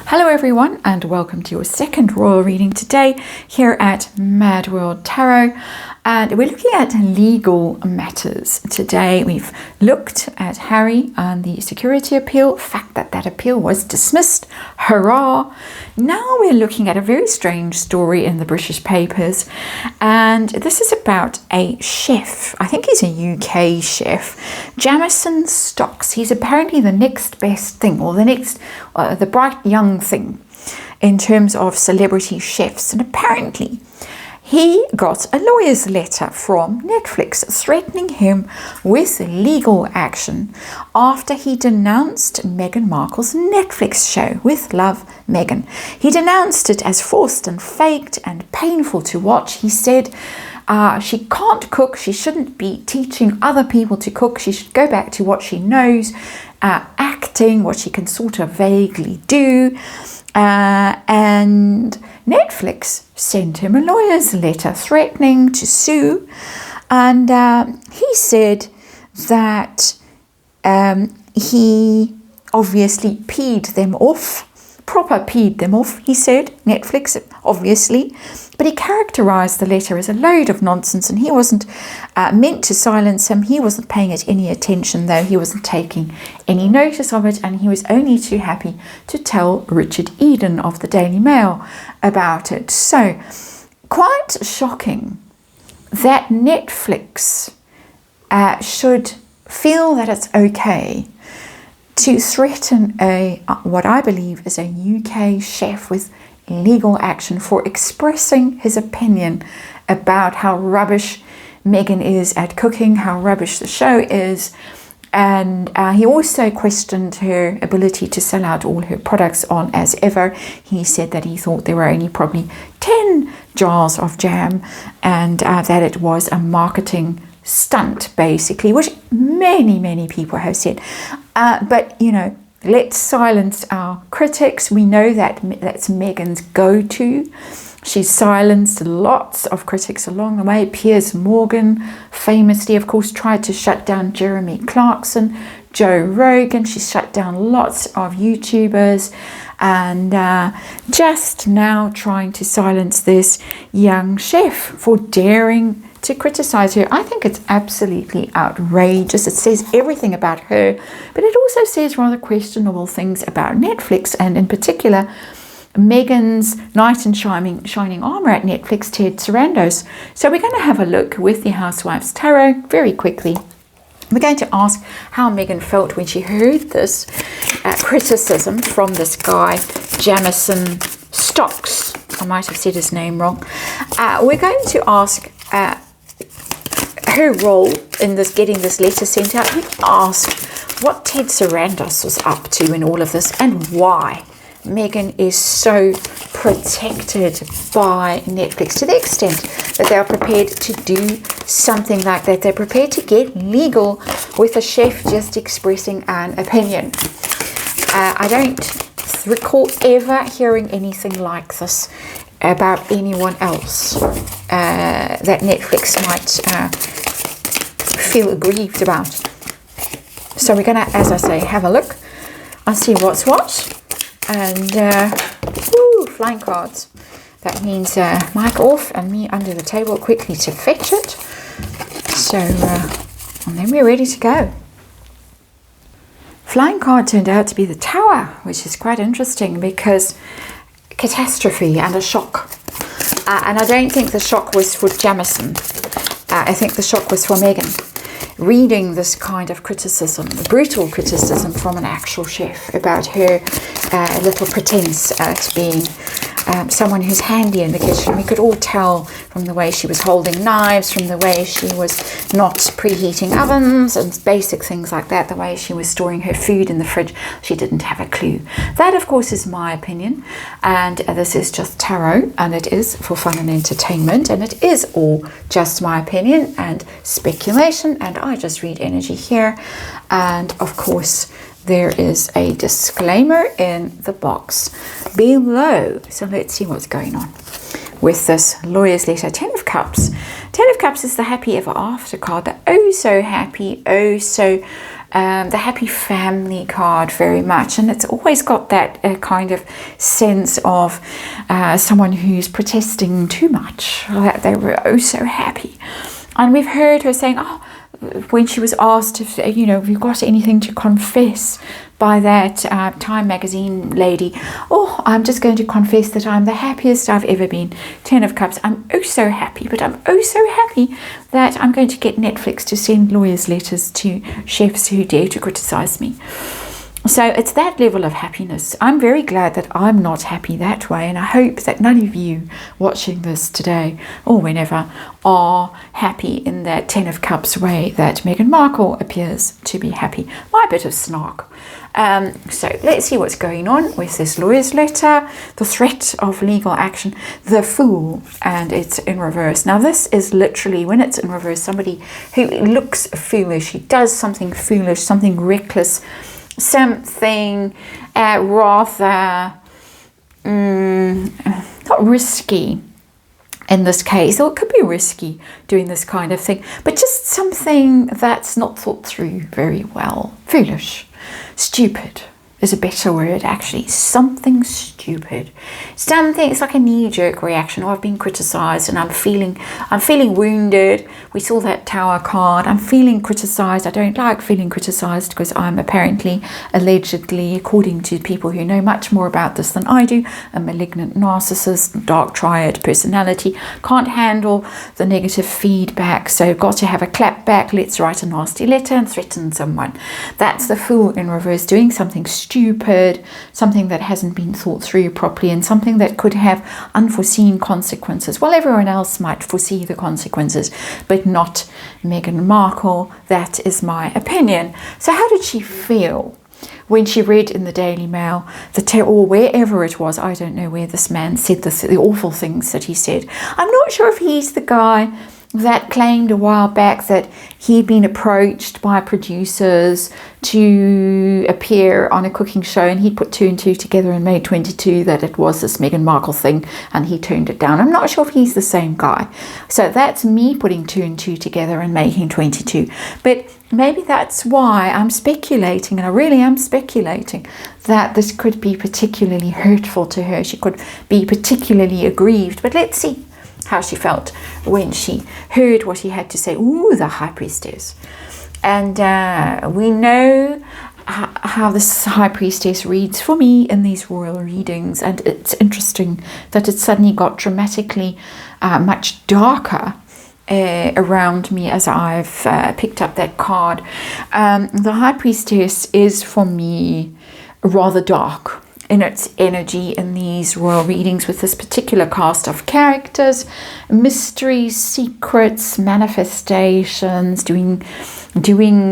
Hello everyone and welcome to your second royal reading today here at Mad World Tarot, and we're looking at legal matters. Today we've looked at Harry and the security appeal, the fact that that appeal was dismissed, hurrah. Now we're looking at a very strange story in the British papers, and this is about a chef. I think he's a UK chef, Jamison Stocks. He's apparently the next best thing, or the bright young thing in terms of celebrity chefs, and apparently he got a lawyer's letter from Netflix threatening him with legal action after he denounced Meghan Markle's Netflix show, With Love, Meghan. He denounced it as forced and faked and painful to watch. He said she can't cook, she shouldn't be teaching other people to cook, she should go back to what she knows, acting, what she can sort of vaguely do. And Netflix sent him a lawyer's letter threatening to sue, and he said that he obviously peed them off, he said, Netflix, obviously, but he characterized the letter as a load of nonsense, and he wasn't meant to silence him. He wasn't paying it any attention, though. He wasn't taking any notice of it, and he was only too happy to tell Richard Eden of the Daily Mail about it. So, quite shocking that Netflix should feel that it's okay to threaten what I believe is a UK chef with legal action for expressing his opinion about how rubbish Meghan is at cooking, how rubbish the show is. And he also questioned her ability to sell out all her products on as ever. He said that he thought there were only probably 10 jars of jam, and that it was a marketing stunt, basically, which many people have said. But, you know, let's silence our critics. We know that that's Meghan's go-to. She's silenced lots of critics along the way. Piers Morgan famously, of course, tried to shut down Jeremy Clarkson, Joe Rogan. She's shut down lots of YouTubers, and just now trying to silence this young chef for daring to criticize her. I think it's absolutely outrageous. It says everything about her, but it also says rather questionable things about Netflix, and in particular Meghan's knight in shining armor at Netflix, Ted Sarandos. So we're going to have a look with the Housewives Tarot very quickly. We're going to ask how Meghan felt when she heard this criticism from this guy, Jamison Stocks. I might have said his name wrong. We're going to ask her role in this, getting this letter sent out. We ask what Ted Sarandos was up to in all of this, and why Meghan is so protected by Netflix to the extent that they are prepared to do something like that. They're prepared to get legal with a chef just expressing an opinion. I don't recall ever hearing anything like this about anyone else that Netflix might feel aggrieved about. So we're going to, as I say, have a look. I'll see what's what. And flying cards. That means mic off and me under the table quickly to fetch it. So, and then we're ready to go. Flying card turned out to be the Tower, which is quite interesting because catastrophe and a shock. And I don't think the shock was for Jamison. I think the shock was for Meghan. Reading this kind of criticism, brutal criticism from an actual chef about her little pretense at being someone who's handy in the kitchen. We could all tell from the way she was holding knives, from the way she was not preheating ovens and basic things like that, the way she was storing her food in the fridge. She didn't have a clue. That, of course, is my opinion, and this is just tarot, and it is for fun and entertainment, and it is all just my opinion and speculation, and I just read energy here. And of course there is a disclaimer in the box below. So let's see what's going on with this lawyer's letter. 10 of Cups. 10 of Cups is the happy ever after card. The oh so happy, oh so the happy family card very much, and it's always got that kind of sense of someone who's protesting too much, that they were oh so happy. And we've heard her saying, oh, when she was asked if, have you got anything to confess by that Time magazine lady, oh, I'm just going to confess that I'm the happiest I've ever been. 10 of Cups. I'm oh so happy, but I'm oh so happy that I'm going to get Netflix to send lawyers' letters to chefs who dare to criticize me. So it's that level of happiness. I'm very glad that I'm not happy that way, and I hope that none of you watching this today or whenever are happy in that 10 of Cups way that Meghan Markle appears to be happy. My bit of snark. So let's see what's going on with this lawyer's letter, the threat of legal action, the Fool, and it's in reverse. Now this is literally, when it's in reverse, somebody who looks foolish, he does something foolish, something reckless, something rather not risky in this case, or it could be risky doing this kind of thing, but just something that's not thought through very well. Foolish, stupid is a better word actually. Something stupid, something, it's like a knee-jerk reaction. Oh, I've been criticized and I'm feeling wounded. We saw that Tower card. I'm feeling criticized. I don't like feeling criticized because I'm apparently, allegedly, according to people who know much more about this than I do, a malignant narcissist, dark triad personality, can't handle the negative feedback, so got to have a clap back. Let's write a nasty letter and threaten someone. That's the Fool in reverse, doing something stupid, something that hasn't been thought through properly, and something that could have unforeseen consequences. Well, everyone else might foresee the consequences, but not Meghan Markle. That is my opinion. So how did she feel when she read in the Daily Mail, or wherever it was, I don't know where this man said the awful things that he said. I'm not sure if he's the guy that claimed a while back that he'd been approached by producers to appear on a cooking show, and he put 2 and 2 together and made 22 that it was this Meghan Markle thing, and he turned it down. I'm not sure if he's the same guy. So that's me putting 2 and 2 together and making 22. But maybe that's why I'm speculating, and I really am speculating, that this could be particularly hurtful to her. She could be particularly aggrieved. But let's see how she felt when she heard what he had to say. Ooh, the High Priestess. And we know how this High Priestess reads for me in these royal readings, and it's interesting that it suddenly got dramatically much darker around me as I've picked up that card. The High Priestess is for me rather dark in its energy in these royal readings, with this particular cast of characters: mysteries, secrets, manifestations, doing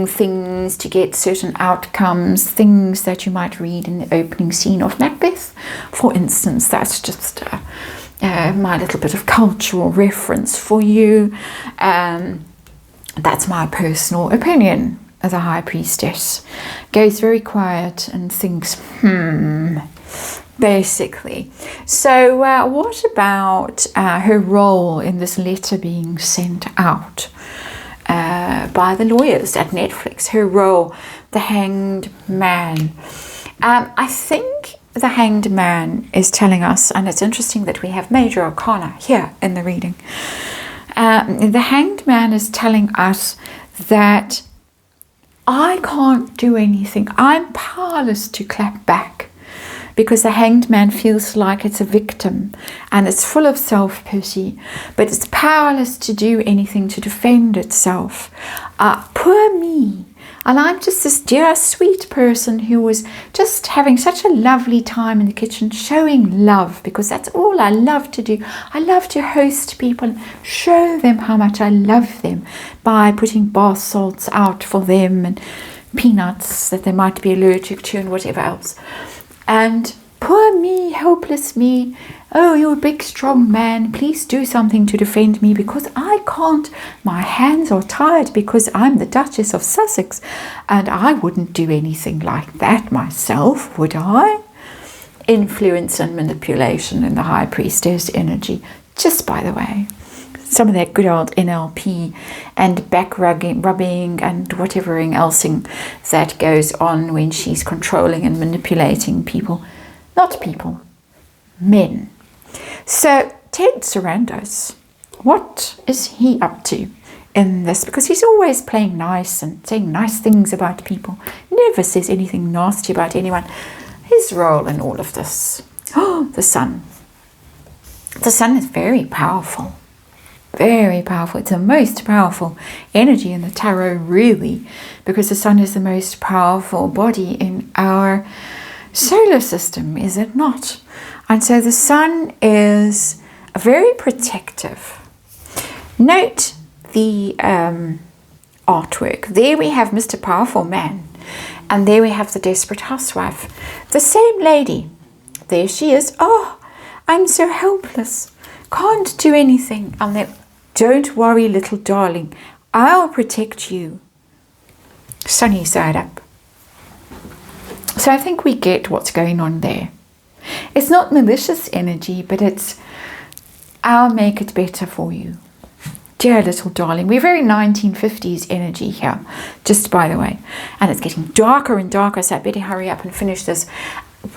things to get certain outcomes, things that you might read in the opening scene of Macbeth, for instance. That's just my little bit of cultural reference for you. That's my personal opinion. The High Priestess goes very quiet and thinks, basically. So what about her role in this letter being sent out by the lawyers at Netflix? Her role, the Hanged Man. I think the Hanged Man is telling us, and it's interesting that we have Major Arcana here in the reading. The Hanged Man is telling us that I can't do anything. I'm powerless to clap back, because the Hanged Man feels like it's a victim and it's full of self-pity, but it's powerless to do anything to defend itself. Poor me. And I'm just this dear, sweet person who was just having such a lovely time in the kitchen, showing love, because that's all I love to do. I love to host people, show them how much I love them by putting bath salts out for them and peanuts that they might be allergic to and whatever else. And poor me, helpless me. Oh, you're a big, strong man. Please do something to defend me, because I can't. My hands are tied because I'm the Duchess of Sussex, and I wouldn't do anything like that myself, would I? Influence and manipulation in the High Priestess energy, just by the way. some of that good old NLP and back rubbing and whatever else that goes on when she's controlling and manipulating people. Not people, men. So Ted Sarandos, what is he up to in this? Because he's always playing nice and saying nice things about people. Never says anything nasty about anyone. His role in all of this. Oh, the sun. The sun is very powerful. Very powerful. It's the most powerful energy in the tarot, really, because the sun is the most powerful body in our solar system, is it not? And so the sun is very protective. Note the artwork. There we have Mr. Powerful Man, and there we have the desperate housewife. The same lady. There she is. Oh, I'm so helpless. Can't do anything. And then, don't worry, little darling. I'll protect you. Sunny side up. So I think we get what's going on there. It's not malicious energy, but it's, I'll make it better for you. Dear little darling. We're very 1950s energy here, just by the way. And it's getting darker and darker, so I better hurry up and finish this.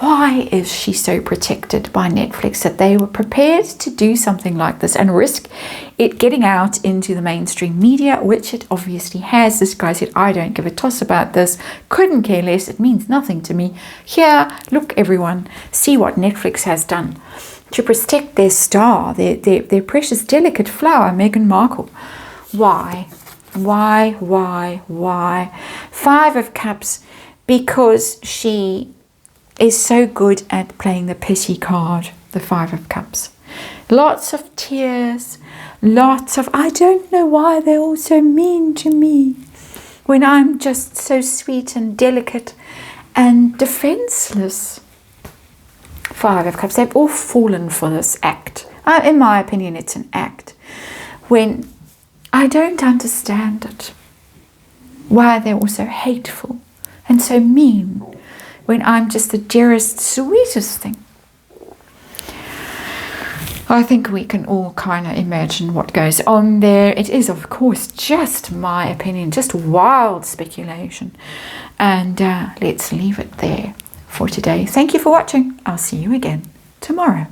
Why is she so protected by Netflix that they were prepared to do something like this and risk it getting out into the mainstream media, which it obviously has? This guy said, I don't give a toss about this, couldn't care less, it means nothing to me. Here, look everyone, see what Netflix has done to protect their star, their precious delicate flower, Meghan Markle. Why? Five of Cups, because she is so good at playing the pity card, the Five of Cups. Lots of tears, lots of, I don't know why they're all so mean to me when I'm just so sweet and delicate and defenseless. Five of Cups, they've all fallen for this act. In my opinion, it's an act. When I don't understand it, why they're all so hateful and so mean, when I'm just the dearest, sweetest thing. I think we can all kind of imagine what goes on there. It is, of course, just my opinion, just wild speculation. And let's leave it there for today. Thank you for watching. I'll see you again tomorrow.